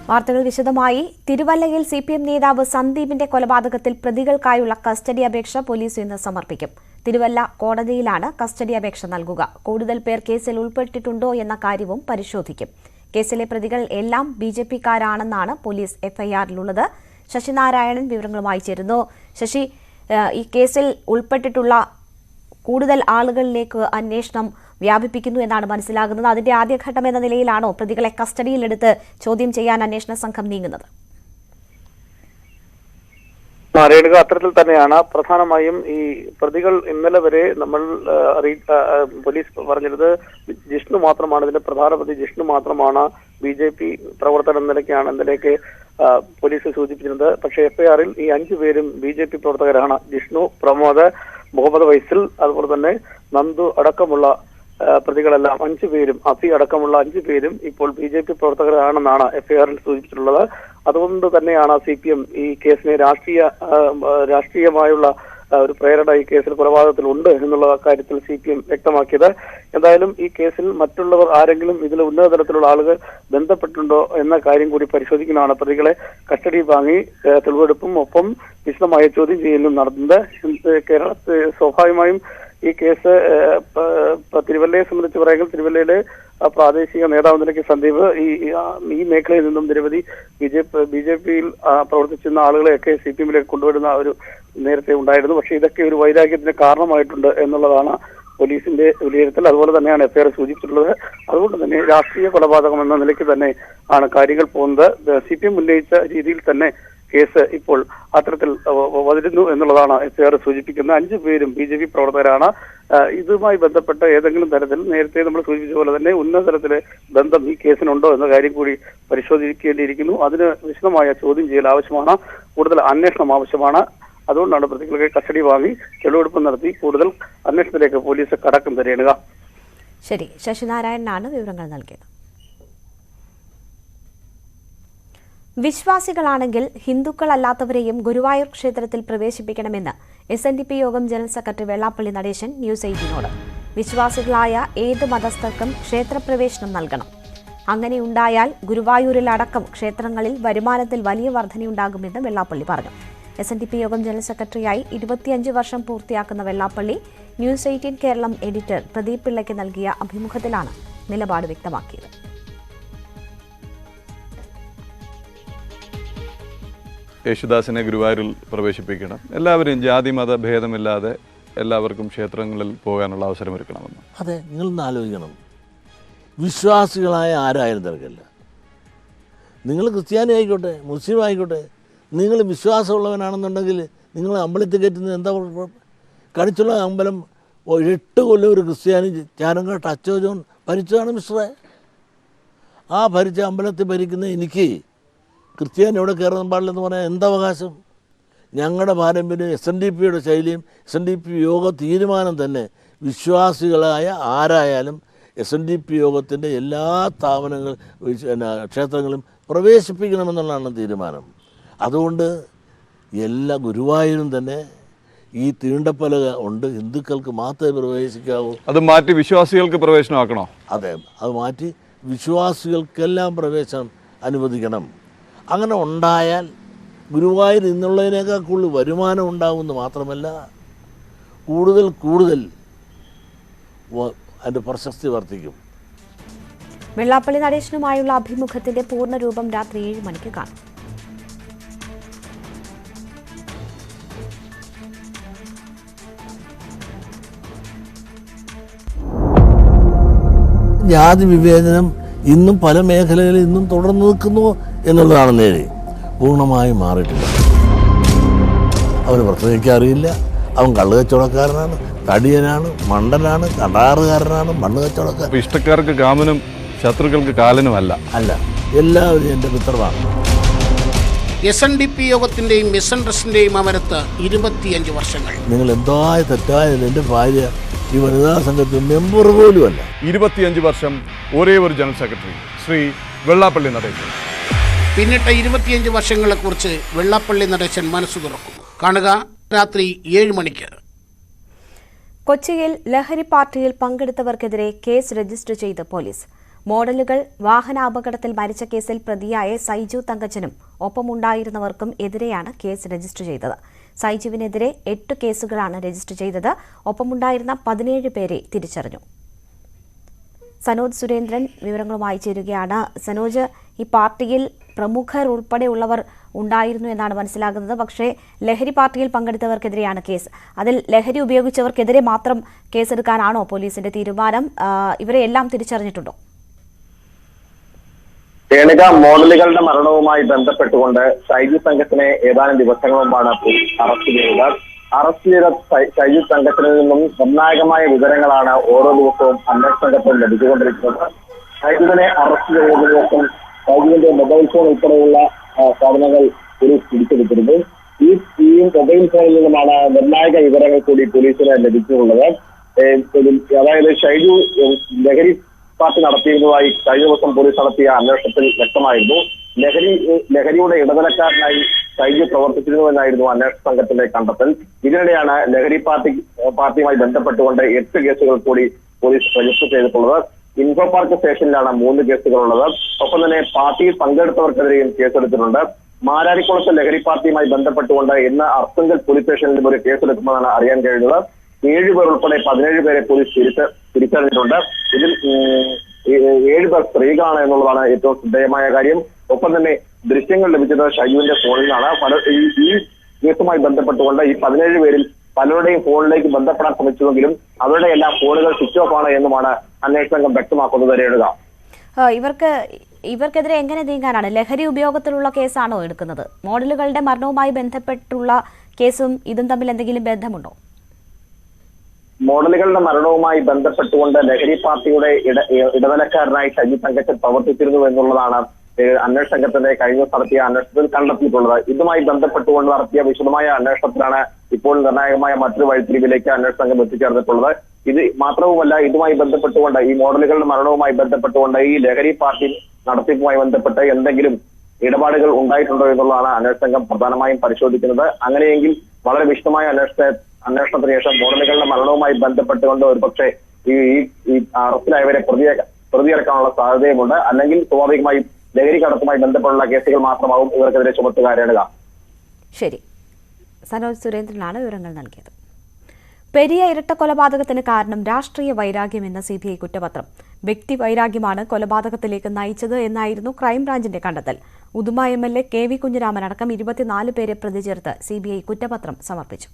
വാർത്തകൾ വിശദമായി. തിരുവല്ലയിൽ സിപിഎം നേതാവ് സന്ദീപിന്റെ കൊലപാതകത്തിൽ പ്രതികൾക്കായുള്ള കസ്റ്റഡി അപേക്ഷ പോലീസ് ഇന്ന് സമർപ്പിക്കും. തിരുവല്ല കോടതിയിലാണ് കസ്റ്റഡി അപേക്ഷ നൽകുക. കൂടുതൽ പേർ കേസിൽ ഉൾപ്പെട്ടിട്ടുണ്ടോ എന്ന കാര്യവും പരിശോധിക്കും. കേസിലെ പ്രതികൾ എല്ലാം ബിജെപിക്കാരാണെന്നാണ് പോലീസ് എഫ്ഐആറിലുള്ളത്. ശശിനാരായണൻ വിവരങ്ങളുമായി ചേരുന്നു. ശശി, ഈ കേസിൽ ഉൾപ്പെട്ടിട്ടുള്ള കൂടുതൽ ആളുകളിലേക്ക് അന്വേഷണം വ്യാപിപ്പിക്കുന്നു എന്നാണ് മനസ്സിലാകുന്നത്. അതിന്റെ ആദ്യഘട്ടം എന്ന നിലയിലാണോ പ്രതികളെ കസ്റ്റഡിയിലെടുത്ത് ചോദ്യം ചെയ്യാൻ അന്വേഷണ സംഘം നീങ്ങുന്നത്? രേണുക, അത്തരത്തിൽ തന്നെയാണ്. പ്രധാനമായും ഈ പ്രതികൾ ഇന്നലെ വരെ നമ്മൾ പോലീസ് പറഞ്ഞിരുന്നത് ജിഷ്ണു മാത്രമാണ്, ഇതിന്റെ പ്രധാന പ്രതി ജിഷ്ണു മാത്രമാണ് ബിജെപി പ്രവർത്തകൻ എന്നതിലേക്ക് പോലീസ് സൂചിപ്പിച്ചിരുന്നത്. പക്ഷേ എഫ്ഐആറിൽ ഈ 5 പേരും ബിജെപി പ്രവർത്തകരാണ്. ജിഷ്ണു, പ്രമോദ്, മുഹമ്മദ് വൈസിൽ, അതുപോലെ തന്നെ നന്ദു അടക്കമുള്ള പ്രതികളെല്ലാം 5 പേരും, അഫി അടക്കമുള്ള 5 പേരും ഇപ്പോൾ ബിജെപി പ്രവർത്തകരാണെന്നാണ് എഫ്ഐആറിൽ സൂചിപ്പിച്ചിട്ടുള്ളത്. അതുകൊണ്ട് തന്നെയാണ് സിപിഎം ഈ കേസിനെ രാഷ്ട്രീയമായുള്ള ഒരു പ്രേരണ ഈ കേസിൽ കൊലപാതകത്തിൽ ഉണ്ട് എന്നുള്ള കാര്യത്തിൽ സിപിഎം വ്യക്തമാക്കിയത്. എന്തായാലും ഈ കേസിൽ മറ്റുള്ളവർ ആരെങ്കിലും ഇതിൽ ഉന്നത തലത്തിലുള്ള ആളുകൾ ബന്ധപ്പെട്ടുണ്ടോ എന്ന കാര്യം കൂടി പരിശോധിക്കുന്നതാണ്. പ്രതികളെ കസ്റ്റഡി വാങ്ങി തെളിവെടുപ്പും ഒപ്പം വിശദമായ ചോദ്യം ചെയ്യലും നടത്തുന്നത്. കേരളത്തിൽ സ്വാഭാവികമായും ഈ കേസ് തിരുവല്ലയെ സംബന്ധിച്ച് പറയുമ്പോൾ തിരുവല്ലയിലെ പ്രാദേശിക നേതാവ് നിലയ്ക്ക് സന്ദീപ് ഈ മേഖലയിൽ നിന്നും നിരവധി ബിജെപിയിൽ പ്രവർത്തിച്ചിരുന്ന ആളുകളെയൊക്കെ സിപിഎമ്മിലേക്ക് കൊണ്ടുവരുന്ന ഒരു നേരത്തെ ഉണ്ടായിരുന്നു. പക്ഷേ ഇതൊക്കെ ഒരു വൈരാഗ്യത്തിന് കാരണമായിട്ടുണ്ട് എന്നുള്ളതാണ് പോലീസിന്റെ വിലയിരുത്തൽ. അതുപോലെ തന്നെയാണ് എഫ്ഐആർ സൂചിപ്പിച്ചിട്ടുള്ളത്. അതുകൊണ്ട് തന്നെ രാഷ്ട്രീയ കൊലപാതകം എന്ന നിലയ്ക്ക് തന്നെ ആണ് കാര്യങ്ങൾ പോകുന്നത്. സിപിഎം ഉന്നയിച്ച രീതിയിൽ തന്നെ കേസ് ഇപ്പോൾ അത്തരത്തിൽ വരുന്നു എന്നുള്ളതാണ് എഫ്ഐആർ സൂചിപ്പിക്കുന്നത്. 5 പേരും ബിജെപി പ്രവർത്തകരാണ്. ഇതുമായി ബന്ധപ്പെട്ട ഏതെങ്കിലും തരത്തിൽ നേരത്തെ നമ്മൾ സൂചിപ്പിച്ച പോലെ തന്നെ ഉന്നത തലത്തിലെ ബന്ധം ഈ കേസിനുണ്ടോ എന്ന കാര്യം കൂടി പരിശോധിക്കേണ്ടിയിരിക്കുന്നു. അതിന് വിശദമായ ചോദ്യം ചെയ്യൽ ആവശ്യമാണ്, കൂടുതൽ അന്വേഷണം ആവശ്യമാണ്. അതുകൊണ്ടാണ് പ്രതികളെ കസ്റ്റഡി വാങ്ങി തെളിവെടുപ്പ് നടത്തി കൂടുതൽ അന്വേഷണത്തിലേക്ക് പോലീസ് കടക്കും. തരേണുക. ശരി, ശശിനാരായണനാണ് വിവരങ്ങൾ നൽകിയത്. വിശ്വാസികളാണെങ്കിൽ ഹിന്ദുക്കളല്ലാത്തവരെയും ഗുരുവായൂർ ക്ഷേത്രത്തിൽ പ്രവേശിപ്പിക്കണമെന്ന് SNDP യോഗം general secretary Vellappally Natesan news 18നോട്. വിശ്വാസികളായ ഏത് മതസ്ഥർക്കും ക്ഷേത്രപ്രവേശനം നൽകണം. അങ്ങനെയുണ്ടായാൽ ഗുരുവായൂരിലടക്കം ക്ഷേത്രങ്ങളിൽ വരുമാനത്തിൽ വലിയ വർധനയുണ്ടാകുമെന്ന് വെള്ളാപ്പള്ളി പറഞ്ഞു. SNDP യോഗം ജനറൽ സെക്രട്ടറിയായി 25 വർഷം പൂർത്തിയാക്കുന്ന വെള്ളാപ്പള്ളി ന്യൂസ് 18 കേരളം എഡിറ്റർ പ്രദീപ് പിള്ളയ്ക്ക് നൽകിയ അഭിമുഖത്തിലാണ് നിലപാട് വ്യക്തമാക്കിയത്. യേശുദാസിനെ ഗുരുവായൂരിൽ പ്രവേശിപ്പിക്കണം. എല്ലാവരും ജാതി മത ഭേദമില്ലാതെ എല്ലാവർക്കും ക്ഷേത്രങ്ങളിൽ പോകാനുള്ള അവസരമൊരുക്കണമെന്ന്. അതെ, നിങ്ങളൊന്ന് ആലോചിക്കണം. വിശ്വാസികളായ ആരായാലും തിരക്കല്ല. നിങ്ങൾ ക്രിസ്ത്യാനി ആയിക്കോട്ടെ, മുസ്ലിം ആയിക്കോട്ടെ, നിങ്ങൾ വിശ്വാസമുള്ളവനാണെന്നുണ്ടെങ്കിൽ നിങ്ങൾ അമ്പലത്തിൽ കയറ്റുന്നത് എന്താ കുഴപ്പം? കണിച്ചുള്ള അമ്പലം 8 കൊല്ലം ഒരു ക്രിസ്ത്യാനി ചാരങ്കാട്ട് അച്ചോജോൻ ഭരിച്ചതാണ് മിസ്റ്ററെ. ആ ഭരിച്ച അമ്പലത്തിൽ ഭരിക്കുന്ന എനിക്ക് ക്രിസ്ത്യാനി എവിടെ കയറാൻ പാടില്ലെന്ന് പറയാൻ എന്തവകാശം? ഞങ്ങളുടെ പാരമ്പര്യം SNDPയുടെ ശൈലിയും SNDP യോഗ തീരുമാനം തന്നെ വിശ്വാസികളായ ആരായാലും SNDP യോഗത്തിൻ്റെ എല്ലാ ക്ഷേത്രങ്ങളും പ്രവേശിപ്പിക്കണമെന്നുള്ളതാണ് തീരുമാനം. അതുകൊണ്ട് എല്ലാ ഗുരുവായൂരും തന്നെ ഈ തീണ്ടപ്പലക ഉണ്ട്, ഹിന്ദുക്കൾക്ക് മാത്രമേ പ്രവേശിക്കാവൂ. അത് മാറ്റി വിശ്വാസികൾക്ക് പ്രവേശനമാക്കണോ? അതെ, അത് മാറ്റി വിശ്വാസികൾക്കെല്ലാം പ്രവേശനം അനുവദിക്കണം. അങ്ങനെ ഉണ്ടായാൽ ഗുരുവായൂർ ഇന്നുള്ളതിനേക്കാൾ കൂടുതൽ വരുമാനം ഉണ്ടാകുമെന്ന് മാത്രമല്ല കൂടുതൽ അതിൻ്റെ പ്രശസ്തി വർദ്ധിക്കും. വെള്ളാപ്പള്ളി നടേശനുമായുള്ള അഭിമുഖത്തിന്റെ പൂർണ്ണരൂപം രാത്രി 7 മണിക്ക് കാണും. ജാതി വിവേചനം ഇന്നും പല മേഖലകളിൽ ഇന്നും തുടർന്നു നിൽക്കുന്നു എന്നുള്ളതാണ് നേരെ. പൂർണ്ണമായും മാറിയിട്ടില്ല. അവന് പ്രസംഗിക്കാൻ അറിയില്ല, അവൻ കള്ളു കച്ചവടക്കാരനാണ്, തടിയനാണ്, മണ്ടനാണ്, കടാറുകാരനാണ്, മണ്ണ് കച്ചവടക്കാരൻ. ഇഷ്ടക്കാർക്ക് കാമനും ശത്രുക്കൾക്ക് കാലനുമല്ല. അല്ല, എല്ലാവരും എൻ്റെ മിത്രമാണ്. SNDP യോഗത്തിന്റെയും മിസ്അണ്ടർസ്റ്റാൻഡിന്റെയും അമരത്ത് 25 വർഷങ്ങൾ. നിങ്ങൾ എന്തായ തെറ്റായ എൻ്റെ ഭാര്യ ഈ വനിതാ സംഘത്തിൽ മെമ്പർ പോലുമല്ല. 25 വർഷം ഒരേ ഒരു ജനറൽ സെക്രട്ടറി ശ്രീ വെള്ളാപ്പള്ളി നടേശൻ. പിന്നിട്ട 25 വർഷങ്ങളെക്കുറിച്ച് വെള്ളാപ്പള്ളി നടേശൻ മനസ്സു തുറക്കും. കാണുക രാത്രി 7 മണിക്ക്. കൊച്ചിയിൽ ലഹരി പാർട്ടിയിൽ പങ്കെടുത്തവർക്കെതിരെ കേസ് രജിസ്റ്റർ ചെയ്ത് പോലീസ്. മോഡലുകൾ വാഹനാപകടത്തിൽ മരിച്ച കേസിൽ പ്രതിയായ സൈജു തങ്കച്ചനും ഒപ്പമുണ്ടായിരുന്നവർക്കും എതിരെയാണ് കേസ് രജിസ്റ്റർ ചെയ്തത്. സൈജുവിനെതിരെ 8 കേസുകളാണ് രജിസ്റ്റർ ചെയ്തത്. ഒപ്പമുണ്ടായിരുന്ന 17 പേരെ തിരിച്ചറിഞ്ഞു. സനോജ് സുരേന്ദ്രൻ വിവരങ്ങളുമായി ചേരുകയാണ്. സനോജ്, ഈ പാർട്ടിയിൽ പ്രമുഖർ ഉൾപ്പെടെയുള്ളവർ ഉണ്ടായിരുന്നു എന്നാണ് മനസ്സിലാകുന്നത്. പക്ഷേ ലഹരി പാർട്ടിയിൽ പങ്കെടുത്തവർക്കെതിരെയാണ് കേസ്. അതിൽ ലഹരി ഉപയോഗിച്ചവർക്കെതിരെ മാത്രം കേസെടുക്കാനാണോ പോലീസിന്റെ തീരുമാനം? ഇവരെ എല്ലാം തിരിച്ചറിഞ്ഞിട്ടുണ്ടോ? രേണുക, മോഡലുകളുടെ മരണവുമായി ബന്ധപ്പെട്ടുകൊണ്ട് സൈജു സംഘത്തിനെ ഏതാനും ദിവസങ്ങൾ മുമ്പാണ് അറസ്റ്റ് ചെയ്തത്. അറസ്റ്റ് ചെയ്ത സൈജു സംഘത്തിൽ നിന്നും നിർണായകമായ വിവരങ്ങളാണ് ഓരോ ദിവസവും അന്വേഷണ സംഘത്തിൽ ലഭിച്ചുകൊണ്ടിരിക്കുന്നത്. സൈജുവിനെ അറസ്റ്റ് ചെയ്തതിനു ശേഷം സൈജുവിന്റെ മൊബൈൽ ഫോൺ ഉൾപ്പെടെയുള്ള സാധനങ്ങൾ പോലീസ് പിടിച്ചെടുത്തിരുന്നു. ഈ മൊബൈൽ ഫോണിൽ നിന്നുമാണ് നിർണായക വിവരങ്ങൾ കൂടി പോലീസിന് ലഭിച്ചിട്ടുള്ളത്. അതായത് ഷൈജു ലഹരി പാർട്ടി നടത്തിയിരുന്നതായി കഴിഞ്ഞ ദിവസം പോലീസ് നടത്തിയ അന്വേഷണത്തിൽ വ്യക്തമായിരുന്നു. ലഹരിയുടെ ഇടനിലക്കാരനായി സൈജു പ്രവർത്തിച്ചിരുന്നുവെന്നായിരുന്നു അന്വേഷണ സംഘത്തിന്റെ കണ്ടെത്തൽ. ഇതിനിടെയാണ് ലഹരി പാർട്ടിയുമായി ബന്ധപ്പെട്ടുകൊണ്ട് 8 കേസുകൾ കൂടി പോലീസ് രജിസ്റ്റർ ചെയ്തിട്ടുള്ളത്. ഇൻഫോ പാർക്ക് സ്റ്റേഷനിലാണ് 3 കേസുകളുള്ളത്. ഒപ്പം തന്നെ പാർട്ടിയിൽ പങ്കെടുത്തവർക്കെതിരെയും കേസെടുത്തിട്ടുണ്ട്. മാരാരിക്കുളത്ത് ലഹരി പാർട്ടിയുമായി ബന്ധപ്പെട്ടുകൊണ്ട് ഇന്ന് അർത്തുങ്കൽ പോലീസ് സ്റ്റേഷനിലും ഒരു കേസെടുക്കുമെന്നാണ് അറിയാൻ കഴിയുന്നത്. 7 പേർ ഉൾപ്പെടെ 17 പേരെ പോലീസ് തിരിച്ചറിഞ്ഞിട്ടുണ്ട്. ഇതിൽ 7 പേർ സ്ത്രീകളാണ് എന്നുള്ളതാണ് ഏറ്റവും ശ്രദ്ധേയമായ കാര്യം. ഒപ്പം തന്നെ ദൃശ്യങ്ങൾ ലഭിച്ചത് ഷൈജുവിന്റെ ഫോണിൽ നിന്നാണ്. ഈ കേസുമായി ബന്ധപ്പെട്ടുകൊണ്ട് ഈ 17 പേരിൽ പലരുടെയും ഫോണിലേക്ക് ബന്ധപ്പെടാൻ ശ്രമിച്ചുവെങ്കിലും അവരുടെ എല്ലാ ഫോണുകൾ സ്വിച്ച് ഓഫ് ആണ് എന്നുമാണ് അന്വേഷണ സംഘം വ്യക്തമാക്കുന്നത്. രേണുക, ഇവർക്കെതിരെ എങ്ങനെ നീങ്ങാനാണ്? ലഹരി ഉപയോഗത്തിലുള്ള കേസാണോ എടുക്കുന്നത്? മോഡലുകളുടെ മരണവുമായി ബന്ധപ്പെട്ടുള്ള കേസും ഇതും തമ്മിൽ എന്തെങ്കിലും ബന്ധമുണ്ടോ? മോഡലുകളുടെ മരണവുമായി ബന്ധപ്പെട്ടുകൊണ്ട് ലഹരി പാർട്ടിയുടെ ഇടനിലക്കാരനായി ഷൈജു തങ്കച്ചൻ പ്രവർത്തിച്ചിരുന്നു എന്നുള്ളതാണ് അന്വേഷണ സംഘത്തിന്റെ കഴിഞ്ഞ നടത്തിയ അന്വേഷണത്തിൽ കണ്ടെത്തിയിട്ടുള്ളത്. ഇതുമായി ബന്ധപ്പെട്ടുകൊണ്ട് നടത്തിയ വിശദമായ അന്വേഷണത്തിലാണ് ഇപ്പോൾ നിർണായകമായ മറ്റൊരു വഴിത്തിരിവിലേക്ക് അന്വേഷണ സംഘം എത്തിച്ചേർന്നിട്ടുള്ളത്. ഇത് മാത്രവുമല്ല, ഇതുമായി ബന്ധപ്പെട്ടുകൊണ്ട് ഈ മോഡലുകളുടെ മരണവുമായി ബന്ധപ്പെട്ടുകൊണ്ട് ഈ ലഹരി പാർട്ടി നടത്തിപ്പുമായി ബന്ധപ്പെട്ട് എന്തെങ്കിലും ഇടപാടുകൾ ഉണ്ടായിട്ടുണ്ടോ എന്നുള്ളതാണ് അന്വേഷണ സംഘം പ്രധാനമായും പരിശോധിക്കുന്നത്. അങ്ങനെയെങ്കിൽ വളരെ വിശദമായ അന്വേഷണത്തിന് ശേഷം മോഡലുകളുടെ മരണവുമായി ബന്ധപ്പെട്ടുകൊണ്ട് ഒരുപക്ഷെ ഈ അറസ്റ്റിലായവരെ പ്രതിയിറക്കാനുള്ള സാധ്യതയുമുണ്ട്. അല്ലെങ്കിൽ സ്വാഭാവികമായും ലഹരി കടത്തുമായി ബന്ധപ്പെട്ടുള്ള കേസുകൾ മാത്രമാവും ഇവർക്കെതിരെ ചുമത്തുകാരേണുക. ശരി, സനോജ് സുരേന്ദ്രനാണ് വിവരങ്ങൾ നൽകിയത്. പെരിയ ഇരട്ട കൊലപാതകത്തിന് കാരണം രാഷ്ട്രീയ വൈരാഗ്യമെന്ന CBI കുറ്റപത്രം. വ്യക്തി വൈരാഗ്യമാണ് കൊലപാതകത്തിലേക്ക് നയിച്ചത് എന്നായിരുന്നു ക്രൈംബ്രാഞ്ചിന്റെ കണ്ടെത്തൽ. ഉദുമ MLA KV കുഞ്ഞിരാമൻ അടക്കം 24 പേരെ പ്രതി ചേർത്ത് CBI കുറ്റപത്രം സമർപ്പിച്ചു.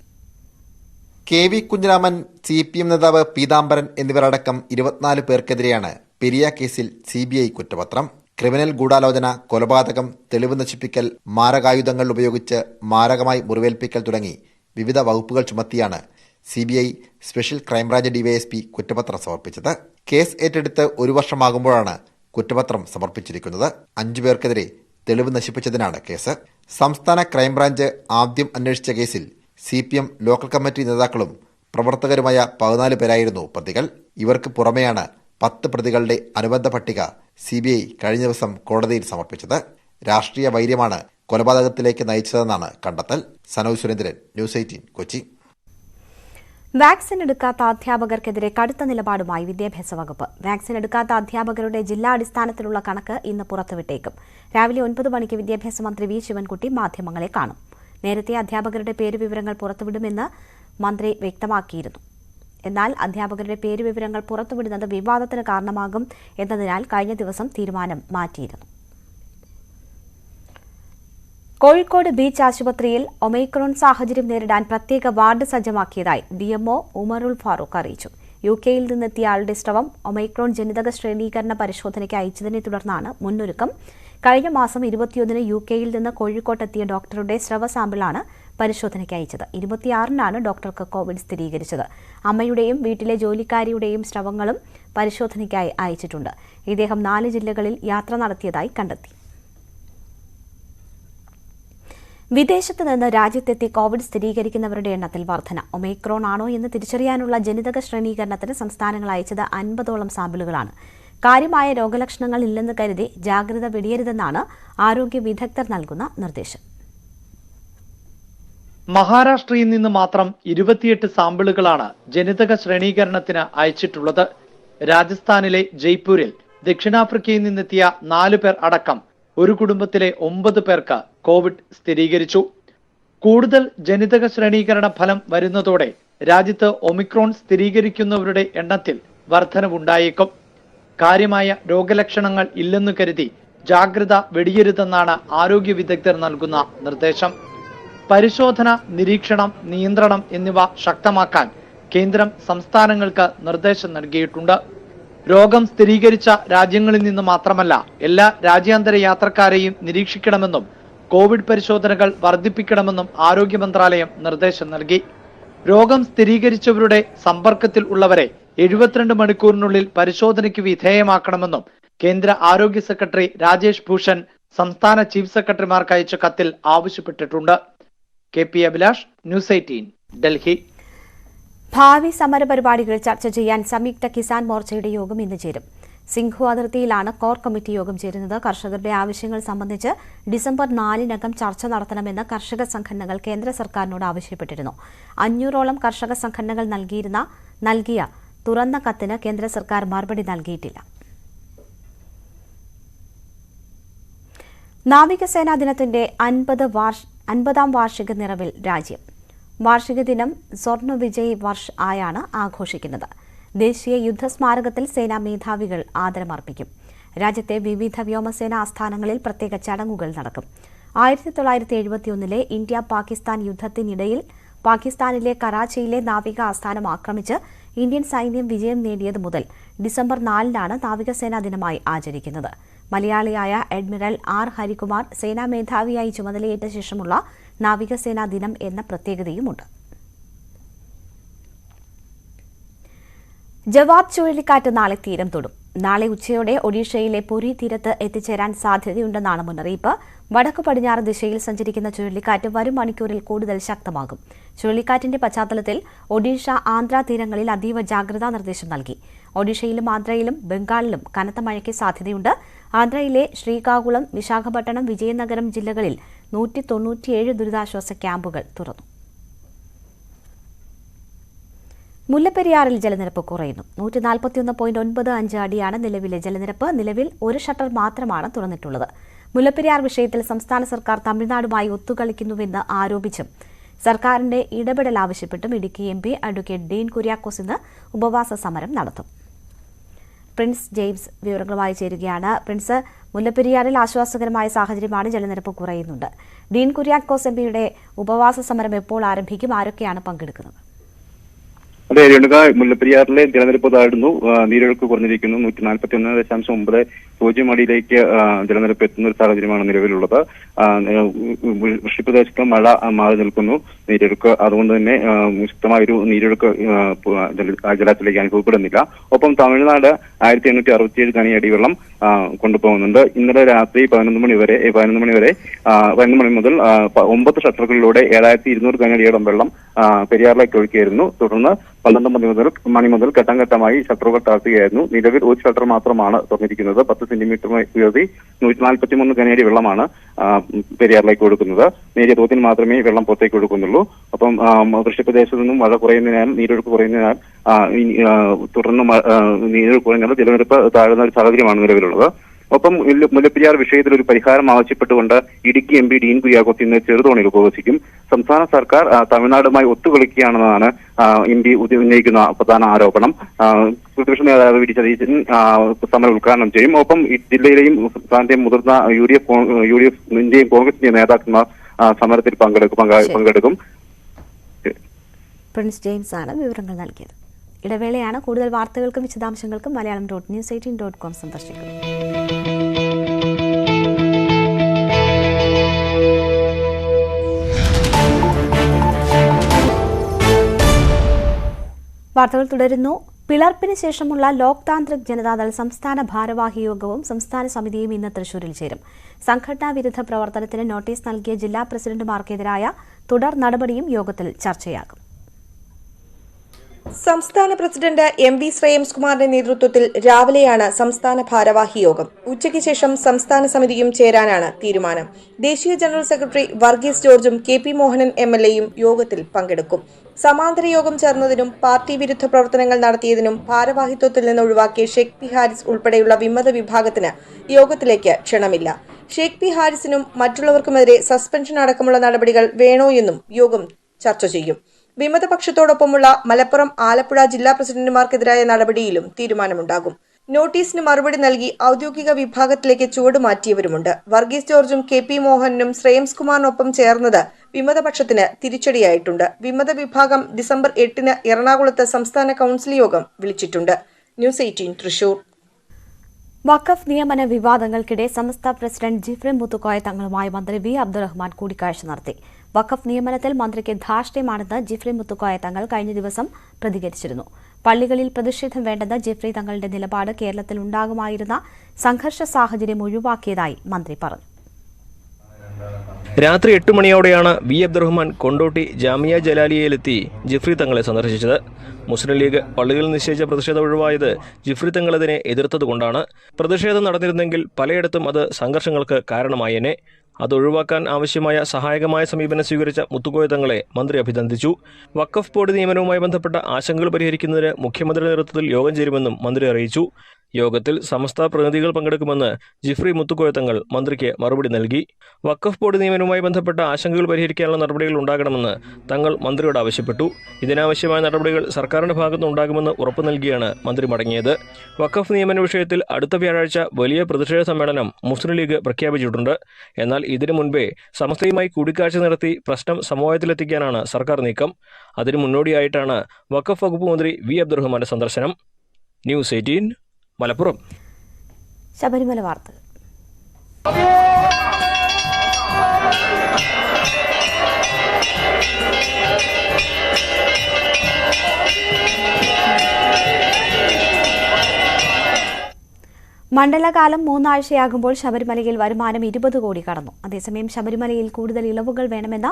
KV കുഞ്ഞിരാമൻ, CPM നേതാവ് പീതാംബരൻ എന്നിവരടക്കം 24 പേർക്കെതിരെയാണ് പെരിയ കേസിൽ CBI കുറ്റപത്രം. ക്രിമിനൽ ഗൂഢാലോചന, കൊലപാതകം, തെളിവ് നശിപ്പിക്കൽ, മാരകായുധങ്ങൾ ഉപയോഗിച്ച് മാരകമായി മുറിവേൽപ്പിക്കൽ തുടങ്ങി വിവിധ വകുപ്പുകൾ ചുമത്തിയാണ് CBI സ്പെഷ്യൽ ക്രൈംബ്രാഞ്ച് DYSP കുറ്റപത്രം സമർപ്പിച്ചത്. കേസ് ഏറ്റെടുത്ത് 1 വർഷമാകുമ്പോഴാണ് കുറ്റപത്രം സമർപ്പിച്ചിരിക്കുന്നത്. 5 പേർക്കെതിരെ തെളിവ് നശിപ്പിച്ചതിനാണ് കേസ്. സംസ്ഥാന ക്രൈംബ്രാഞ്ച് ആദ്യം അന്വേഷിച്ച കേസിൽ CPM ലോക്കൽ കമ്മിറ്റി നേതാക്കളും പ്രവർത്തകരുമായ 14 പേരായിരുന്നു പ്രതികൾ. ഇവർക്ക് പുറമെയാണ് 10 പ്രതികളുടെ അനുബന്ധ പട്ടിക CBI കഴിഞ്ഞ ദിവസം കോടതിയിൽ സമർപ്പിച്ചത്. രാഷ്ട്രീയ വൈര്യമാണ് കൊലപാതകത്തിലേക്ക് നയിച്ചതെന്നാണ് കണ്ടെത്തൽ. സനോജ് സുരേന്ദ്രൻ, ന്യൂസ് 18, കൊച്ചി. വാക്സിൻ എടുക്കാത്ത അധ്യാപകർക്കെതിരെ കടുത്ത നിലപാടുമായി വിദ്യാഭ്യാസ വകുപ്പ്. വാക്സിൻ എടുക്കാത്ത അധ്യാപകരുടെ ജില്ലാടിസ്ഥാനത്തിലുള്ള കണക്ക് ഇന്ന് പുറത്തുവിട്ടേക്കും. രാവിലെ 9 മണിക്ക് വിദ്യാഭ്യാസ മന്ത്രി V. ശിവൻകുട്ടി മാധ്യമങ്ങളെ കാണും. നേരത്തെ അധ്യാപകരുടെ പേരുവിവരങ്ങൾ പുറത്തുവിടുമെന്ന് മന്ത്രി വ്യക്തമാക്കിയിരുന്നു. എന്നാൽ അധ്യാപകരുടെ പേരുവിവരങ്ങൾ പുറത്തുവിടുന്നത് വിവാദത്തിന് കാരണമാകും എന്നതിനാൽ കഴിഞ്ഞ ദിവസം തീരുമാനം മാറ്റിയിരുന്നു. കോഴിക്കോട് ബീച്ച് ആശുപത്രിയിൽ ഒമൈക്രോൺ സാഹചര്യം നേരിടാൻ പ്രത്യേക വാർഡ് സജ്ജമാക്കിയതായി DMO ഉമറുൽ ഫാറൂഖ് അറിയിച്ചു. UK-യിൽ നിന്നെത്തിയ ആളുടെ സ്രവം ഒമൈക്രോൺ ജനിതക ശ്രേണീകരണ പരിശോധനയ്ക്ക് അയച്ചതിനെ തുടർന്നാണ് മുന്നൊരുക്കം. കഴിഞ്ഞ മാസം 21-ന് UK-യിൽ നിന്ന് കോഴിക്കോട്ടെത്തിയ ഡോക്ടറുടെ സ്രവ സാമ്പിളാണ് പരിശോധനയ്ക്ക് അയച്ചത്. 26-നാണ് ഡോക്ടർക്ക് കോവിഡ് സ്ഥിരീകരിച്ചത്. അമ്മയുടെയും വീട്ടിലെ ജോലിക്കാരിയുടെയും സ്രവങ്ങളും പരിശോധനയ്ക്കായി അയച്ചിട്ടുണ്ട്. ഇദ്ദേഹം 4 ജില്ലകളിൽ യാത്ര നടത്തിയതായി കണ്ടെത്തി. വിദേശത്ത് നിന്ന് രാജ്യത്തെത്തി കോവിഡ് സ്ഥിരീകരിക്കുന്നവരുടെ എണ്ണത്തിൽ വർധന. ഒമൈക്രോൺ ആണോ എന്ന് തിരിച്ചറിയാനുള്ള ജനിതക ശ്രേണീകരണത്തിന് സംസ്ഥാനങ്ങൾ അയച്ചത് 50ഓളം സാമ്പിളുകളാണ്. കാര്യമായ രോഗലക്ഷണങ്ങൾ ഇല്ലെന്ന് കരുതി ജാഗ്രത വെടിയരുതെന്നാണ് ആരോഗ്യ വിദഗ്ധർ നൽകുന്ന നിർദ്ദേശം. മഹാരാഷ്ട്രയിൽ നിന്ന് മാത്രം 28 സാമ്പിളുകളാണ് ജനിതക ശ്രേണീകരണത്തിന് അയച്ചിട്ടുള്ളത്. രാജസ്ഥാനിലെ ജയ്പൂരിൽ ദക്ഷിണാഫ്രിക്കയിൽ നിന്നെത്തിയ 4 പേർ അടക്കം ഒരു കുടുംബത്തിലെ 9 പേർക്ക് കോവിഡ് സ്ഥിരീകരിച്ചു. കൂടുതൽ ജനിതക ശ്രേണീകരണ ഫലം വരുന്നതോടെ രാജ്യത്ത് ഒമിക്രോൺ സ്ഥിരീകരിക്കുന്നവരുടെ എണ്ണത്തിൽ വർധനവുണ്ടായേക്കും. കാര്യമായ രോഗലക്ഷണങ്ങൾ ഇല്ലെന്നു കരുതി ജാഗ്രത വെടിയരുതെന്നാണ് ആരോഗ്യ വിദഗ്ധർ നൽകുന്ന നിർദ്ദേശം. പരിശോധന, നിരീക്ഷണം, നിയന്ത്രണം എന്നിവ ശക്തമാക്കാൻ കേന്ദ്രം സംസ്ഥാനങ്ങൾക്ക് നിർദ്ദേശം നൽകിയിട്ടുണ്ട്. രോഗം സ്ഥിരീകരിച്ച രാജ്യങ്ങളിൽ നിന്ന് മാത്രമല്ല എല്ലാ രാജ്യാന്തര യാത്രക്കാരെയും നിരീക്ഷിക്കണമെന്നും കോവിഡ് പരിശോധനകൾ വർദ്ധിപ്പിക്കണമെന്നും ആരോഗ്യ മന്ത്രാലയം നിർദ്ദേശം നൽകി. രോഗം സ്ഥിരീകരിച്ചവരുടെ സമ്പർക്കത്തിൽ ഉള്ളവരെ 72 മണിക്കൂറിനുള്ളിൽ പരിശോധനയ്ക്ക് വിധേയമാക്കണമെന്നും കേന്ദ്ര ആരോഗ്യ സെക്രട്ടറി രാജേഷ് ഭൂഷൺ സംസ്ഥാന ചീഫ് സെക്രട്ടറിമാർക്ക് അയച്ച കത്തിൽ ആവശ്യപ്പെട്ടിട്ടുണ്ട്. KP Abhilash, news 18, Delhi. ഭാവി സമരപരിപാടികൾ ചർച്ച ചെയ്യാൻ സംയുക്ത കിസാൻ മോർച്ചയുടെ യോഗം ഇന്ന് ചേരും. സിംഘു അതിർത്തിയിലാണ് കോർ കമ്മിറ്റി യോഗം ചേരുന്നത്. കർഷകരുടെ ആവശ്യങ്ങൾ സംബന്ധിച്ച് ഡിസംബർ 4-നകം ചർച്ച നടത്തണമെന്ന് കർഷക സംഘടനകൾ കേന്ദ്ര സർക്കാരിനോട് ആവശ്യപ്പെട്ടിരുന്നു. 500ഓളം കർഷക സംഘടനകൾ നൽകിയ തുറന്ന കത്തിന് കേന്ദ്ര സർക്കാർ മറുപടി നൽകിയിട്ടില്ല. നാവികസേനാ ദിനത്തിന്റെ 50ാം വാർഷിക നിറവിൽ രാജ്യം. വാർഷിക ദിനം സ്വർണ്ണ വിജയ് വർഷ് ആയാണ് ആഘോഷിക്കുന്നത്. ദേശീയ യുദ്ധസ്മാരകത്തിൽ സേനാ മേധാവികൾ ആദരമർപ്പിക്കും. രാജ്യത്തെ വിവിധ വ്യോമസേനാ ആസ്ഥാനങ്ങളിൽ പ്രത്യേക ചടങ്ങുകൾ നടക്കും. 1971 ഇന്ത്യ പാകിസ്ഥാൻ യുദ്ധത്തിനിടയിൽ പാകിസ്ഥാനിലെ കറാച്ചിയിലെ നാവിക ആസ്ഥാനം ആക്രമിച്ച് ഇന്ത്യൻ സൈന്യം വിജയം നേടിയത് മുതൽ ഡിസംബർ 4-നാണ് നാവികസേനാ ദിനമായി ആചരിക്കുന്നത്. മലയാളിയായ അഡ്മിറൽ R. ഹരികുമാർ സേനാ മേധാവിയായി ചുമതലയേറ്റ ശേഷമുള്ള നാവികസേനാ ദിനം എന്ന പ്രത്യേകതയുമുണ്ട്. ജവാബ് ചുഴലിക്കാറ്റ് നാളെ തീരം തൊടും. നാളെ ഉച്ചയോടെ ഒഡീഷയിലെ പുരി തീരത്ത് എത്തിച്ചേരാൻ സാധ്യതയുണ്ടെന്നാണ് മുന്നറിയിപ്പ്. വടക്കു പടിഞ്ഞാറ് ദിശയിൽ സഞ്ചരിക്കുന്ന ചുഴലിക്കാറ്റ് വരും മണിക്കൂറിൽ കൂടുതൽ ശക്തമാകും. ചുഴലിക്കാറ്റിന്റെ പശ്ചാത്തലത്തിൽ ഒഡീഷ, ആന്ധ്ര തീരങ്ങളിൽ അതീവ ജാഗ്രതാ നിർദ്ദേശം നൽകി. ഒഡീഷയിലും ആന്ധ്രയിലും ബംഗാളിലും കനത്ത മഴയ്ക്ക് സാധ്യതയുണ്ട്. ആന്ധ്രയിലെ ശ്രീകാകുളം, വിശാഖപട്ടണം, വിജയനഗരം ജില്ലകളിൽ 197 ദുരിതാശ്വാസ ക്യാമ്പുകൾ തുറന്നു. മുല്ലപ്പെരിയാറിൽ ജലനിരപ്പ് കുറയുന്നു. 141.95 അടിയാണ് നിലവിലെ ജലനിരപ്പ്. നിലവിൽ ഒരു ഷട്ടർ മാത്രമാണ് തുറന്നിട്ടുള്ളത്. മുല്ലപ്പെരിയാർ വിഷയത്തിൽ സംസ്ഥാന സർക്കാർ തമിഴ്നാടുമായി ഒത്തുകളിക്കുന്നുവെന്ന് ആരോപിച്ചും സർക്കാരിന്റെ ഇടപെടൽ ആവശ്യപ്പെട്ടും ഇടുക്കി MP അഡ്വക്കേറ്റ് ഡീൻ കുര്യാക്കോസ് ഇന്ന് ഉപവാസ സമരം നടത്തും. പ്രിൻസ് ജെയിംസ് വിവരങ്ങളുമായി ചേരുകയാണ്. പ്രിൻസ്, മുല്ലപ്പെരിയാറിൽ ആശ്വാസകരമായ സാഹചര്യമാണ്, ജലനിരപ്പ് കുറയുന്നുണ്ട്. ഡീൻ കുര്യാക്കോസ് MPയുടെ ഉപവാസ സമരം എപ്പോൾ ആരംഭിക്കും? ആരൊക്കെയാണ് പങ്കെടുക്കുന്നത്? അതെ രേണുക, മുല്ലപ്പെരിയാറിലെ ജലനിരപ്പ് താഴ്ന്നു, നീരൊഴുക്ക് കുറഞ്ഞിരിക്കുന്നു. 141.0 അടിയിലേക്ക് ജലനിരപ്പ് എത്തുന്ന ഒരു സാഹചര്യമാണ് നിലവിലുള്ളത്. വൃഷ്ടിപ്രദേശത്ത് മഴ മാറി നിൽക്കുന്നു, നീരൊഴുക്ക് അതുകൊണ്ട് തന്നെ ശക്തമായൊരു നീരൊഴുക്ക് ജലത്തിലേക്ക് അനുഭവപ്പെടുന്നില്ല. ഒപ്പം തമിഴ്നാട് 1867 ഖനിയടി വെള്ളം കൊണ്ടുപോകുന്നുണ്ട്. ഇന്നലെ രാത്രി 11 മണി മുതൽ 9 ഷട്ടറുകളിലൂടെ 7200 ഖനിയടിയോളം വെള്ളം പെരിയാറിലേക്ക് ഒഴുക്കിയായിരുന്നു. തുടർന്ന് 12 മണി മുതൽ ഘട്ടം ഘട്ടമായി ഷട്ടറുകൾ താഴ്ത്തുകയായിരുന്നു. നിലവിൽ ഒരു ഷട്ടർ മാത്രമാണ് തുറന്നിരിക്കുന്നത്. 10 സെന്റിമീറ്റർ ഉയർത്തി 143 ഖനിയടി വെള്ളമാണ് പെരിയാറിലേക്ക് ഒഴുക്കുന്നത്. നേരിയ തോതിൽ മാത്രമേ വെള്ളം പുറത്തേക്ക് ഒഴുക്കുന്നുള്ളൂ. അപ്പം വൃഷ്ടിപ്രദേശത്തു നിന്നും മഴ കുറയുന്നതിനാൽ, നീരൊഴുക്ക് കുറയുന്നതിനാൽ തുടർന്ന് നീരൊഴുക്ക് കുറയുന്നതിനാൽ ജലനിരപ്പ് താഴുന്ന ഒരു സാഹചര്യമാണ് നിലവിലുള്ളത്. ഒപ്പം മുല്ലപ്പെരിയാർ വിഷയത്തിൽ ഒരു പരിഹാരം ആവശ്യപ്പെട്ടുകൊണ്ട് ഇടുക്കി MP ഡീൻ കുര്യാക്കോസ് ഇന്ന് ചെറുതോണിയിൽ ഉപവസിക്കും. സംസ്ഥാന സർക്കാർ തമിഴ്നാടുമായി ഒത്തുകളിക്കുകയാണെന്നാണ് MP ഉന്നയിക്കുന്ന പ്രധാന ആരോപണം. പ്രതിപക്ഷ നേതാവ് VD സതീശൻ സമരം ഉദ്ഘാടനം ചെയ്യും. ഒപ്പം ജില്ലയിലെയും സംസ്ഥാനത്തെയും മുതിർന്ന UDF-ന്റെയും കോൺഗ്രസിന്റെയും നേതാക്കന്മാർ സമരത്തിൽ പങ്കെടുക്കും. പ്രിൻസ് ജെയിംസ് ആണ് വിവരങ്ങൾ നൽകിയത്. ഇടവേളയാണ്. കൂടുതൽ വാർത്തകൾക്കും വിശദാംശങ്ങൾക്കും malayalam.news18.com സന്ദർശിക്കുക. വാർത്തകൾ തുടരുന്നു. പിളർപ്പിന് ശേഷമുള്ള ലോക് താന്ത്രിക് ജനതാദൾ സംസ്ഥാന ഭാരവാഹി യോഗവും സംസ്ഥാന സമിതിയും ഇന്ന് തൃശൂരിൽ ചേരും. സംഘടനാ വിരുദ്ധ പ്രവർത്തനത്തിന് നോട്ടീസ് നൽകിയ ജില്ലാ പ്രസിഡന്റുമാർക്കെതിരായ തുടർ നടപടിയും യോഗത്തിൽ ചർച്ചയാകും. സംസ്ഥാന പ്രസിഡന്റ് എം.വി. ശ്രേയംസ്കുമാറിന്റെ നേതൃത്വത്തിൽ രാവിലെയാണ് സംസ്ഥാന ഭാരവാഹി യോഗം. ഉച്ചയ്ക്ക് ശേഷം സംസ്ഥാന സമിതിയും ചേരാനാണ് തീരുമാനം. ദേശീയ ജനറൽ സെക്രട്ടറി വർഗീസ് ജോർജും കെ.പി. മോഹനൻ എം.എൽ.എയും യോഗത്തിൽ പങ്കെടുക്കും. സമാന്തര യോഗം ചേർന്നതിനും പാർട്ടി വിരുദ്ധ പ്രവർത്തനങ്ങൾ നടത്തിയതിനും ഭാരവാഹിത്വത്തിൽ നിന്ന് ഒഴിവാക്കിയ ഷെയ്ഖ് പി ഹാരിസ് ഉൾപ്പെടെയുള്ള വിമത വിഭാഗത്തിന് യോഗത്തിലേക്ക് ക്ഷണമില്ല. ഷെയ്ഖ് പി ഹാരിസിനും മറ്റുള്ളവർക്കുമെതിരെ സസ്പെൻഷൻ അടക്കമുള്ള നടപടികൾ വേണോയെന്നും യോഗം ചർച്ച ചെയ്യും. വിമതപക്ഷത്തോടൊപ്പമുള്ള മലപ്പുറം, ആലപ്പുഴ ജില്ലാ പ്രസിഡന്റുമാർക്കെതിരായ നടപടിയിലും തീരുമാനമുണ്ടാകും. നോട്ടീസിന് മറുപടി നൽകി ഔദ്യോഗിക വിഭാഗത്തിലേക്ക് ചുവടുമാറ്റിയവരുമുണ്ട്. വർഗീസ് ജോർജും കെ.പി. മോഹനും ശ്രേയംസ്കുമാറിനൊപ്പം ചേർന്നത് വിമതപക്ഷത്തിന് തിരിച്ചടിയായിട്ടുണ്ട്. വിമത വിഭാഗം ഡിസംബർ 8 എറണാകുളത്ത് സംസ്ഥാന കൌൺസിൽ യോഗം വിളിച്ചിട്ടുണ്ട്. ന്യൂസ് 18 തൃശൂർ. വഖഫ് നിയമന വിവാദങ്ങൾക്കിടെ സമസ്ത പ്രസിഡന്റ് ജിഫ്രി മുത്തുക്കോയ തങ്ങളുമായി മന്ത്രി വി അബ്ദുറഹ്മാൻ കൂടിക്കാഴ്ച നടത്തി. വഖഫ് നിയമനത്തിൽ മന്ത്രിക്ക് ധാർഷ്ട്യമാണെന്ന് ജിഫ്രി മുത്തുക്കോയ തങ്ങൾ കഴിഞ്ഞ ദിവസം പ്രതികരിച്ചിരുന്നു. പള്ളികളിൽ പ്രതിഷേധം വേണ്ടെന്ന ജിഫ്രി തങ്ങളുടെ നിലപാട് കേരളത്തിൽ ഉണ്ടാകുമായിരുന്ന സംഘർഷ സാഹചര്യം ഒഴിവാക്കിയതായി മന്ത്രി പറഞ്ഞു. രാത്രി 8 മണിയോടെയാണ് വി അബ്ദുറഹ്മാൻ കൊണ്ടോട്ടി ജാമിയ ജലാലിയയിലെത്തി ജിഫ്രി തങ്ങളെ സന്ദർശിച്ചത്. മുസ്ലിം ലീഗ് പള്ളികളിൽ നിശ്ചയിച്ച പ്രതിഷേധം ഒഴിവായത് ജിഫ്രി തങ്ങളതിനെ എതിർത്തതുകൊണ്ടാണ്. പ്രതിഷേധം നടന്നിരുന്നെങ്കിൽ പലയിടത്തും അത് സംഘർഷങ്ങൾക്ക് കാരണമായേനെ. അത് ഒഴിവാക്കാൻ ആവശ്യമായ സഹായകമായ സമീപനം സ്വീകരിച്ച മുത്തുക്കോയ തങ്ങളെ മന്ത്രി അഭിനന്ദിച്ചു. വഖഫ് ബോർഡ് നിയമനവുമായി ബന്ധപ്പെട്ട ആശങ്കകൾ പരിഹരിക്കുന്നതിന് മുഖ്യമന്ത്രിയുടെ നേതൃത്വത്തിൽ യോഗം ചേരുമെന്നും മന്ത്രി അറിയിച്ചു. യോഗത്തിൽ സമസ്ത പ്രതിനിധികൾ പങ്കെടുക്കുമെന്ന് ജിഫ്രി മുത്തുക്കോയ തങ്ങൾ മന്ത്രിക്ക് മറുപടി നൽകി. വഖഫ് ബോർഡ് നിയമനവുമായി ബന്ധപ്പെട്ട ആശങ്കകൾ പരിഹരിക്കാനുള്ള നടപടികൾ ഉണ്ടാകണമെന്ന് തങ്ങൾ മന്ത്രിയോട് ആവശ്യപ്പെട്ടു. ഇതിനാവശ്യമായ നടപടികൾ സർക്കാരിന്റെ ഭാഗത്തുനിന്ന് ഉണ്ടാകുമെന്ന് ഉറപ്പു നൽകിയാണ് മന്ത്രി മടങ്ങിയത്. വഖഫ് നിയമന വിഷയത്തിൽ അടുത്ത വ്യാഴാഴ്ച വലിയ പ്രതിഷേധ സമ്മേളനം മുസ്ലിം ലീഗ് പ്രഖ്യാപിച്ചിട്ടുണ്ട്. എന്നാൽ ഇതിനു മുൻപേ സമസ്തയുമായി കൂടിക്കാഴ്ച നടത്തി പ്രശ്നം സമവായത്തിലെത്തിക്കാനാണ് സർക്കാർ നീക്കം. അതിനു മുന്നോടിയായിട്ടാണ് വഖഫ് വകുപ്പ് മന്ത്രി വി അബ്ദുറഹ്മാന്റെ സന്ദർശനം. ന്യൂസ് 18 മലപ്പുറം. ശബരിമല വാർത്തകൾ. മണ്ഡലകാലം 3 ആഴ്ചയാകുമ്പോൾ ശബരിമലയിൽ വരുമാനം 20 കോടി കടന്നു. അതേസമയം ശബരിമലയിൽ കൂടുതൽ ഇളവുകൾ വേണമെന്ന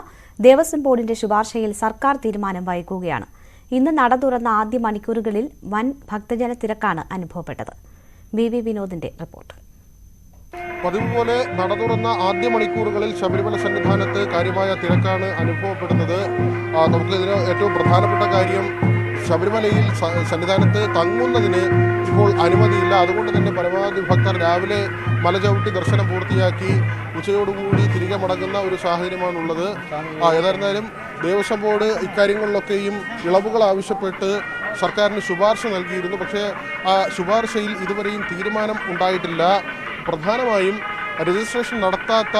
ദേവസ്വം ബോർഡിന്റെ ശുപാർശയിൽ സർക്കാർ തീരുമാനം വൈകുകയാണ്. ഇന്ന് നട തുറന്ന ആദ്യ മണിക്കൂറുകളിൽ വൻ ഭക്തജന തിരക്കാണ് അനുഭവപ്പെട്ടത്. വി വിനോദിന്റെ റിപ്പോർട്ട്. പതിവ് പോലെ നട തുറന്ന ആദ്യ മണിക്കൂറുകളിൽ ശബരിമല സന്നിധാനത്ത് കാര്യമായ തിരക്കാണ് അനുഭവപ്പെടുന്നത്. നമുക്കിതിന് ഏറ്റവും പ്രധാനപ്പെട്ട കാര്യം, ശബരിമലയിൽ സന്നിധാനത്ത് തങ്ങുന്നതിന് ഇപ്പോൾ അനുമതിയില്ല. അതുകൊണ്ട് തന്നെ പരമാവധി ഭക്തർ രാവിലെ മല ചവിട്ടി ദർശനം പൂർത്തിയാക്കി ഉച്ചയോടുകൂടി തിരികെ മടങ്ങുന്ന ഒരു സാഹചര്യമാണുള്ളത്. ഏതായിരുന്നാലും ദേവസ്വം ബോർഡ് ഇക്കാര്യങ്ങളിലൊക്കെയും ഇളവുകൾ ആവശ്യപ്പെട്ട് സർക്കാരിന് ശുപാർശ നൽകിയിരുന്നു. പക്ഷേ ആ ശുപാർശയിൽ ഇതുവരെയും തീരുമാനം ഉണ്ടായിട്ടില്ല. പ്രധാനമായും രജിസ്ട്രേഷൻ നടത്താത്ത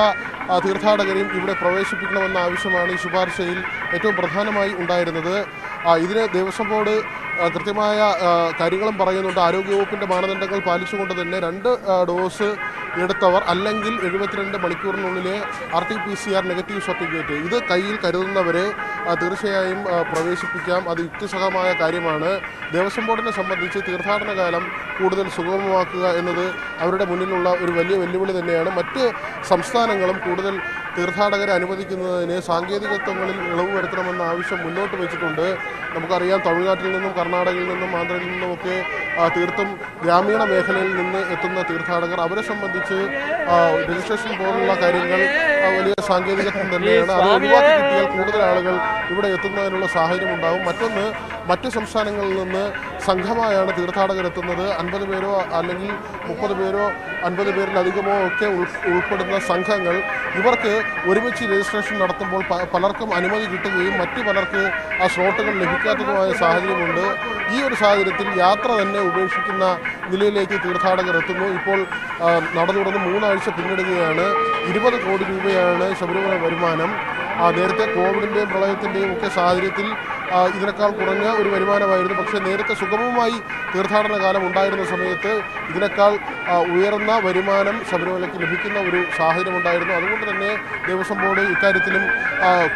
തീർത്ഥാടകരെയും ഇവിടെ പ്രവേശിപ്പിക്കണമെന്ന ആവശ്യമാണ് ഈ ശുപാർശയിൽ ഏറ്റവും പ്രധാനമായി ഉണ്ടായിരുന്നത്. ഇതിന് ദേവസ്വം ബോർഡ് കൃത്യമായ കാര്യങ്ങളും പറയുന്നുണ്ട്. ആരോഗ്യവകുപ്പിൻ്റെ മാനദണ്ഡങ്ങൾ പാലിച്ചുകൊണ്ട് തന്നെ 2 ഡോസ് എടുത്തവർ അല്ലെങ്കിൽ 72 മണിക്കൂറിനുള്ളിലെ RT-PCR നെഗറ്റീവ് സർട്ടിഫിക്കറ്റ് ഇത് കയ്യിൽ കരുതുന്നവരെ തീർച്ചയായും പ്രവേശിപ്പിക്കാം. അത് യുക്തിസഹമായ കാര്യമാണ്. ദേവസ്വം ബോർഡിനെ സംബന്ധിച്ച് തീർത്ഥാടന കാലം കൂടുതൽ സുഗമമാക്കുക എന്നത് അവരുടെ മുന്നിലുള്ള ഒരു വലിയ വെല്ലുവിളി തന്നെയാണ്. മറ്റ് സംസ്ഥാനങ്ങളും കൂടുതൽ തീർത്ഥാടകരെ അനുവദിക്കുന്നതിന് സാങ്കേതികത്വങ്ങളിൽ ഇളവ് വരുത്തണമെന്ന ആവശ്യം മുന്നോട്ട് വെച്ചിട്ടുണ്ട്. നമുക്കറിയാം, തമിഴ്നാട്ടിൽ നിന്നും കർണാടകയിൽ നിന്നും ആന്ധ്രയിൽ നിന്നുമൊക്കെ തീർത്തും ഗ്രാമീണ മേഖലയിൽ നിന്ന് എത്തുന്ന തീർത്ഥാടകർ, അവരെ സംബന്ധിച്ച് രജിസ്ട്രേഷൻ പോലുള്ള കാര്യങ്ങൾ വലിയ സാങ്കേതികത്വം തന്നെയാണ്. അത് ഒഴിവാക്കി കിട്ടിയാൽ കൂടുതൽ ആളുകൾ ഇവിടെ എത്തുന്നതിനുള്ള സാഹചര്യം ഉണ്ടാകും. മറ്റൊന്ന്, മറ്റ് സംസ്ഥാനങ്ങളിൽ നിന്ന് സംഘമായാണ് തീർത്ഥാടകർ എത്തുന്നത്. 50 പേരോ അല്ലെങ്കിൽ 30 പേരോ 50 പേരിലധികമോ ഒക്കെ ഉൾപ്പെടുന്ന സംഘങ്ങൾ. ഇവർക്ക് ഒരുമിച്ച് രജിസ്ട്രേഷൻ നടത്തുമ്പോൾ പലർക്കും അനുമതി കിട്ടുകയും മറ്റു പലർക്ക് ആ സ്ലോട്ടുകൾ ലഭിക്കാത്തതുമായ സാഹചര്യമുണ്ട്. ഈ ഒരു സാഹചര്യത്തിൽ യാത്ര തന്നെ ഉപേക്ഷിക്കുന്ന നിലയിലേക്ക് തീർത്ഥാടകർ എത്തുന്നു. ഇപ്പോൾ നട തുറന്ന് 3 ആഴ്ച പിന്നിടുകയാണ്. 20 കോടി രൂപയാണ് ശബരിമല വരുമാനം. നേരത്തെ കോവിഡിൻ്റെയും പ്രളയത്തിൻ്റെയും ഒക്കെ സാഹചര്യത്തിൽ ഇതിനേക്കാൾ കുറഞ്ഞ ഒരു വരുമാനമായിരുന്നു. പക്ഷേ നേരത്തെ സുഗമമായി തീർത്ഥാടന കാലം ഉണ്ടായിരുന്ന സമയത്ത് ഇതിനേക്കാൾ ഉയർന്ന വരുമാനം ശബരിമലയ്ക്ക് ലഭിക്കുന്ന ഒരു സാഹചര്യം ഉണ്ടായിരുന്നു. അതുകൊണ്ട് തന്നെ ദേവസ്വം ബോർഡ് ഇക്കാര്യത്തിലും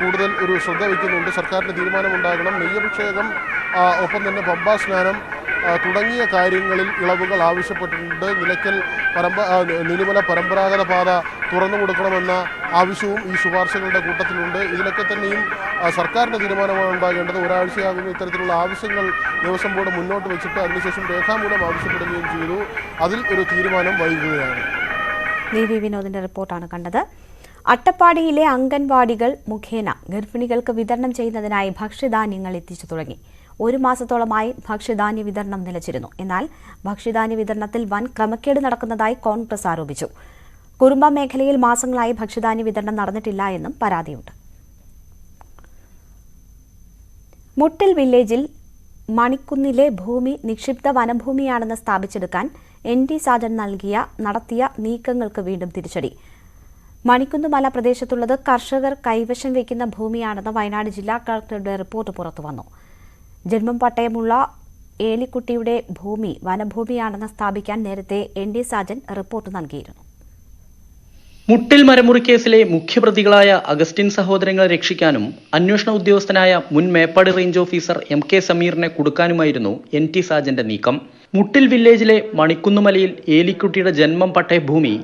കൂടുതൽ ഒരു ശ്രദ്ധ വയ്ക്കുന്നുണ്ട്. സർക്കാരിൻ്റെ തീരുമാനമുണ്ടാകണം. നെയ്യഭിഷേകം, ഒപ്പം തന്നെ പമ്പാ സ്നാനം തുടങ്ങിയ കാര്യങ്ങളിൽ ഇളവുകൾ ആവശ്യപ്പെട്ടിട്ടുണ്ട്. നീലിമല പരമ്പരാഗത പാത തുറന്നു കൊടുക്കണമെന്ന ആവശ്യവും ഈ ശുപാർശകളുടെ കൂട്ടത്തിലുണ്ട്. ഇതിലൊക്കെ തന്നെയും സർക്കാരിൻ്റെ തീരുമാനമാണ് ഉണ്ടാകേണ്ടത്. ഒരാഴ്ചയാകുന്ന ഇത്തരത്തിലുള്ള ആവശ്യങ്ങൾ ദേവസ്വം ബോർഡ് മുന്നോട്ട് വെച്ചിട്ട് അതിനുശേഷം രേഖാമൂലം ആവശ്യപ്പെടുകയും ചെയ്തു. അതിൽ ഒരു തീരുമാനം വൈകുകയാണ്. വിനോദിന്റെ റിപ്പോർട്ടാണ് കണ്ടത്. അട്ടപ്പാടിയിലെ അംഗൻവാടികൾ മുഖേന ഗർഭിണികൾക്ക് വിതരണം ചെയ്യുന്നതിനായി ഭക്ഷ്യധാന്യങ്ങൾ എത്തിച്ചു തുടങ്ങി. 1 മാസത്തോളമായി ഭക്ഷ്യധാന്യ വിതരണം നിലച്ചിരുന്നു. എന്നാൽ ഭക്ഷ്യധാന്യ വിതരണത്തിൽ വൻ ക്രമക്കേട് നടക്കുന്നതായി കോൺഗ്രസ് ആരോപിച്ചു. കുറുമ്പ മേഖലയിൽ മാസങ്ങളായി ഭക്ഷ്യധാന്യ വിതരണം നടന്നിട്ടില്ല എന്നും പരാതിയുണ്ട്. മുട്ടിൽ വില്ലേജിൽ മണിക്കുന്നിലെ ഭൂമി നിക്ഷിപ്ത വനഭൂമിയാണെന്ന് സ്ഥാപിച്ചെടുക്കാൻ NT സാജൻ നടത്തിയ നീക്കങ്ങൾക്ക് വീണ്ടും തിരിച്ചടി. മണിക്കുന്നുമല പ്രദേശത്തുള്ളത് കർഷകർ കൈവശം വയ്ക്കുന്ന ഭൂമിയാണെന്ന് വയനാട് ജില്ലാ കളക്ടറുടെ റിപ്പോർട്ട് പുറത്തുവന്നു. ജന്മം പട്ടയമുള്ള ഏലിക്കുട്ടിയുടെ ഭൂമി വനഭൂമിയാണെന്ന് സ്ഥാപിക്കാൻ നേരത്തെ NT സാജൻ റിപ്പോർട്ട് നൽകിയിരുന്നു. മുട്ടിൽ മരമുറി കേസിലെ മുഖ്യപ്രതികളായ അഗസ്റ്റിൻ സഹോദരങ്ങളെ രക്ഷിക്കാനും അന്വേഷണ ഉദ്യോഗസ്ഥനായ മുൻ Meppadi range officer MK സമീറിനെ കുടുക്കാനുമായിരുന്നു NT സാജന്റെ നീക്കം. മുട്ടിൽ വില്ലേജിലെ മണിക്കുന്നുമലയിൽ ഏലിക്കുട്ടിയുടെ ജന്മം പട്ടയ ഭൂമി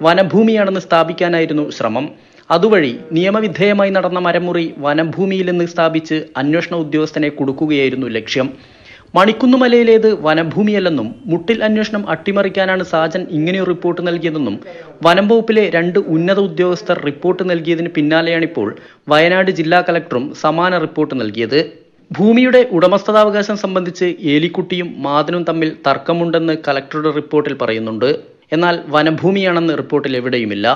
വനഭൂമിയാണെന്ന് സ്ഥാപിക്കാനായിരുന്നു ശ്രമം. അതുവഴി നിയമവിധേയമായി നടന്ന മരമുറി വനഭൂമിയിൽ നിന്ന് സ്ഥാപിച്ച് അന്വേഷണ ഉദ്യോഗസ്ഥനെ കുടുക്കുകയായിരുന്നു ലക്ഷ്യം. മണിക്കുന്നുമലയിലേത് വനഭൂമിയല്ലെന്നും മുട്ടിൽ അന്വേഷണം അട്ടിമറിക്കാനാണ് സാജൻ ഇങ്ങനെയൊരു റിപ്പോർട്ട് നൽകിയതെന്നും വനം വകുപ്പിലെ 2 ഉന്നത ഉദ്യോഗസ്ഥർ റിപ്പോർട്ട് നൽകിയതിന് പിന്നാലെയാണിപ്പോൾ വയനാട് ജില്ലാ കളക്ടറും സമാന റിപ്പോർട്ട് നൽകിയത്. ഭൂമിയുടെ ഉടമസ്ഥതാവകാശം സംബന്ധിച്ച് ഏലിക്കുട്ടിയും മാതനും തമ്മിൽ തർക്കമുണ്ടെന്ന് കളക്ടറുടെ റിപ്പോർട്ടിൽ പറയുന്നുണ്ട്. എന്നാൽ വനഭൂമിയാണെന്ന് റിപ്പോർട്ടിൽ എവിടെയുമില്ല.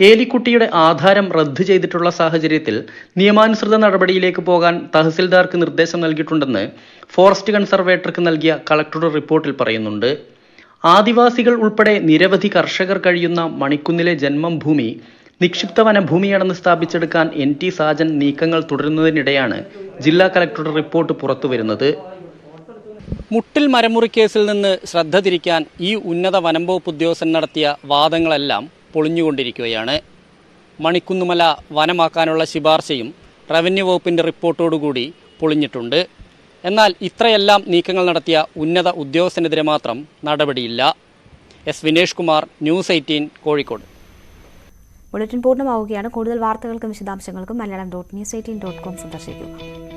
ഏലിക്കുട്ടിയുടെ ആധാരം റദ്ദു ചെയ്തിട്ടുള്ള സാഹചര്യത്തിൽ നിയമാനുസൃത നടപടിയിലേക്ക് പോകാൻ തഹസിൽദാർക്ക് നിർദ്ദേശം നൽകിയിട്ടുണ്ടെന്ന് ഫോറസ്റ്റ് കൺസർവേറ്റർക്ക് നൽകിയ കളക്ടറുടെ റിപ്പോർട്ടിൽ പറയുന്നുണ്ട്. ആദിവാസികൾ ഉൾപ്പെടെ നിരവധി കർഷകർ കഴിയുന്ന മണിക്കുന്നിലെ ജന്മം ഭൂമി നിക്ഷിപ്ത വനഭൂമിയാണെന്ന് സ്ഥാപിച്ചെടുക്കാൻ NT സാജൻ നീക്കങ്ങൾ തുടരുന്നതിനിടെയാണ് ജില്ലാ കളക്ടറുടെ റിപ്പോർട്ട് പുറത്തുവരുന്നത്. മുട്ടിൽ മരമുറി കേസിൽ നിന്ന് ശ്രദ്ധ തിരിക്കാൻ ഈ ഉന്നത വനം വകുപ്പ് ഉദ്യോഗസ്ഥൻ നടത്തിയ വാദങ്ങളെല്ലാം പൊളിഞ്ഞുകൊണ്ടിരിക്കുകയാണ്. മണിക്കുന്നുമല വനമാക്കാനുള്ള ശുപാർശയും റവന്യൂ വകുപ്പിൻ്റെ റിപ്പോർട്ടോടുകൂടി പൊളിഞ്ഞിട്ടുണ്ട്. എന്നാൽ ഇത്രയെല്ലാം നീക്കങ്ങൾ നടത്തിയ ഉന്നത ഉദ്യോഗസ്ഥനെതിരെ മാത്രം നടപടിയില്ല. S Vinesh Kumar, news 18, Kozhikode. Bulletin പൂർണ്ണമാവുകയാണ്. കൂടുതൽ വാർത്തകൾക്കും വിശദാംശങ്ങൾക്കും Malayalam.news18.com സന്ദർശിക്കുക.